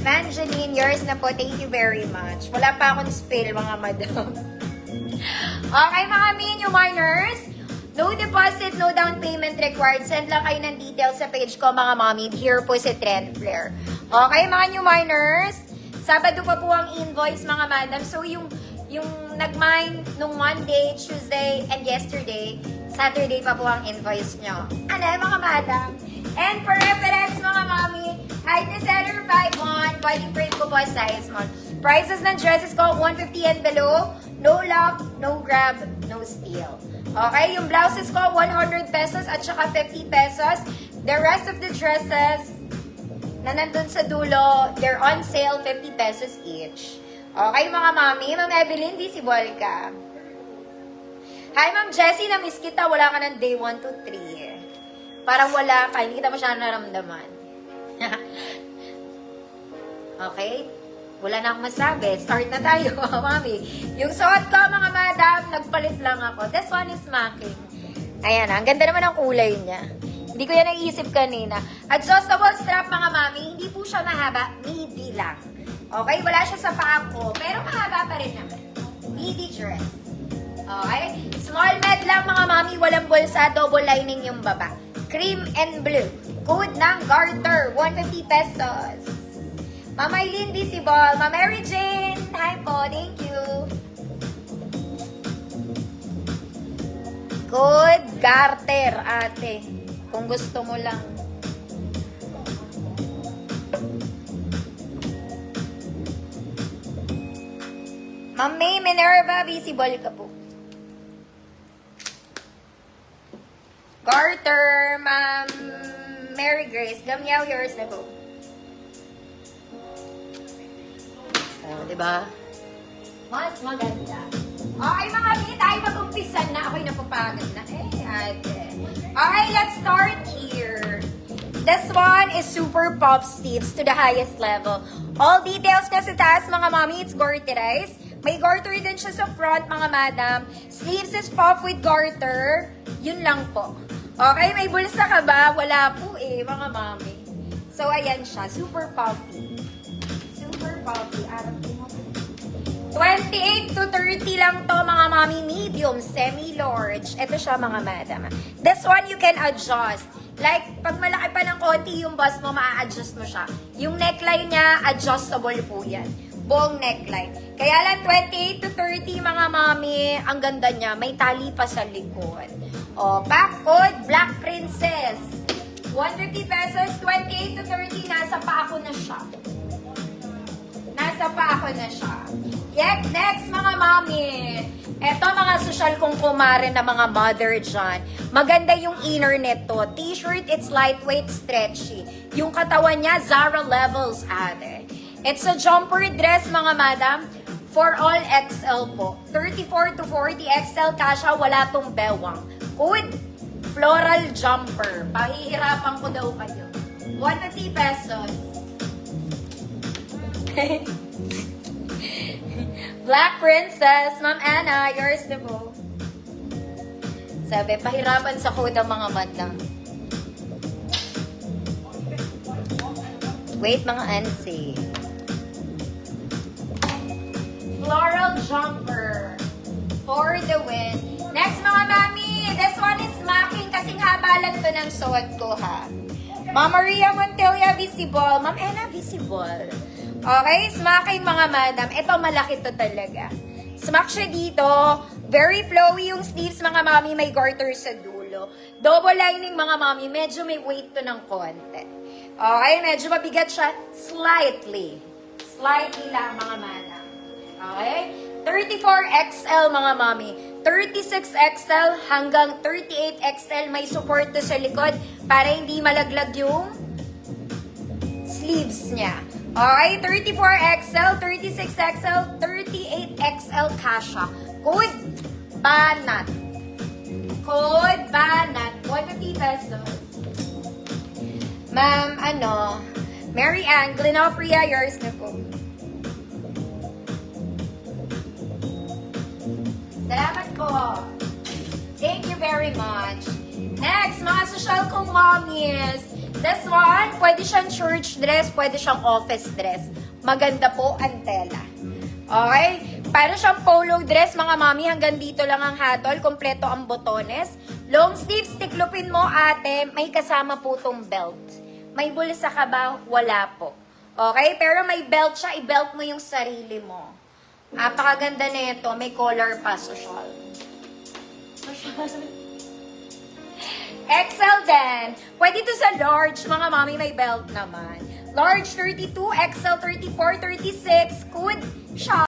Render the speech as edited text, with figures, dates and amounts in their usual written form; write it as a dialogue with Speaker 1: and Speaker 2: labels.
Speaker 1: Evangeline, yours na po. Thank you very much. Wala pa akong spill, mga madam. Okay, mga menu miners. No deposit, no down payment required. Send lang kayo ng details sa page ko, mga mommy. Here po si Trend Flare. Okay, mga new miners. Sabado pa po ang invoice, mga madam. So, yung nag-mine nung Monday, Tuesday, and yesterday, Saturday pa po ang invoice nyo. Ano, mga madam? And for reference, mga mommy, height ni seller 5'1", body frame ko po size small. Prices ng dresses ko, 150 and below. No lock, no grab, no steal. Okay, yung blouses ko, 100 pesos at saka 50 pesos. The rest of the dresses na nandun sa dulo, they're on sale, 50 pesos each. Okay, mga mami. Ma'am Evelyn, visible ka. Hi, Ma'am Jessie, na-miss kita. Wala ka ng day 1 to 3. Parang wala ka, hindi kita masyadong naramdaman. Okay? Wala na akong masabi. Start na tayo, mami. Yung suot ko, mga madam, nagpalit lang ako. This one is smacking. Ayan, ang ganda naman ang kulay niya. Hindi ko yan naisip kanina. Adjustable strap, mga mami. Hindi po siya mahaba. Midi lang. Okay? Wala siya sa paa ko. Pero mahaba pa rin naman. Midi dress. Okay? Small med lang, mga mami. Walang bulsa. Double lining yung baba. Cream and blue. Code ng garter. 150 pesos. Mama Eileen Visible. Mama Mary Jane. Hi po. Thank you. Code garter, ate. Kung gusto mo lang. Ma'am May Minerva. Visible ka po. Garter, Ma'am Mary Grace. Gamyaw, yours na po. Oh, diba? Mas maganda. Okay, mga mini, tayo mag-umpisan na. Ako'y napapagod na. Ate. Okay, let's start here. This one is super puff sleeves to the highest level. All details na sa taas, mga mami, it's garterized. May garter din siya sa front, mga madam. Sleeves is puff with garter. Yun lang po. Okay, may bulsa ka ba? Wala po mga mami. So, ayan siya. Super puffy. Super puffy. 28 to 30 lang to, mga mami. Medium, semi-large. Ito siya, mga madam. This one, you can adjust. Like, pag malaki pa ng konti yung bust mo, maa-adjust mo siya. Yung neckline niya, adjustable po yan. Buong neckline. Kaya lang, 28 to 30, mga mami. Ang ganda niya. May tali pa sa likod. O, back code, Black Princess. 150 pesos, 28 to 30, nasa pa ako na siya. Nasa pa ako na siya. Next, mga mami. Eto, mga social kong kumare na mga mother dyan. Maganda yung inner nito. T-shirt, it's lightweight, stretchy. Yung katawan niya, Zara levels, ate. It's a jumper dress, mga madam. For all XL po. 34 to 40 XL, kasha, wala tong bewang. Code, floral jumper. Pahihirapan ko daw kayo. 150 pesos. Black Princess. Ma'am Anna, yours na po. Sabi, pahirapan sa code ang mga madlang. Wait, mga ansi. Floral jumper. For the win. Next, mga mami. This one is smacking kasing haba lang to ng suot ko, ha. Ma'am Maria Montilla, visible. Ma'am Anna, visible. Okay, smacking, mga madam. Ito, malaki to talaga. Smack siya dito. Very flowy yung sleeves, mga mami. May garter sa dulo. Double lining, mga mami. Medyo may weight to ng konti. Okay, medyo mabigat siya. Slightly. Slightly lang, mga madam. Okay? 34XL, mga mami. 36XL hanggang 38XL. May support to sa likod para hindi malaglag yung sleeves niya. Okay, 34XL, 36XL, 38XL kasha. Code BANAT. Code BANAT. 150 pesos. Ma'am, Mary Ann, Glenofria, yours na po. Salamat po. Thank you very much. Next, mga social kong mommies. This one, pwede siyang church dress, pwede siyang office dress. Maganda po ang tela. Okay? Para siyang polo dress, mga mami, hanggang dito lang ang hatol. Kompleto ang botones. Long sleeves, tiklupin mo, ate. May kasama po tong belt. May bulsa ka ba? Wala po. Okay? Pero may belt siya. I-belt mo yung sarili mo. Napakaganda nito. May collar pa. Social. XL din. Pwede to sa large. Mga mami, may belt naman. Large 32, XL 34, 36. Good siya.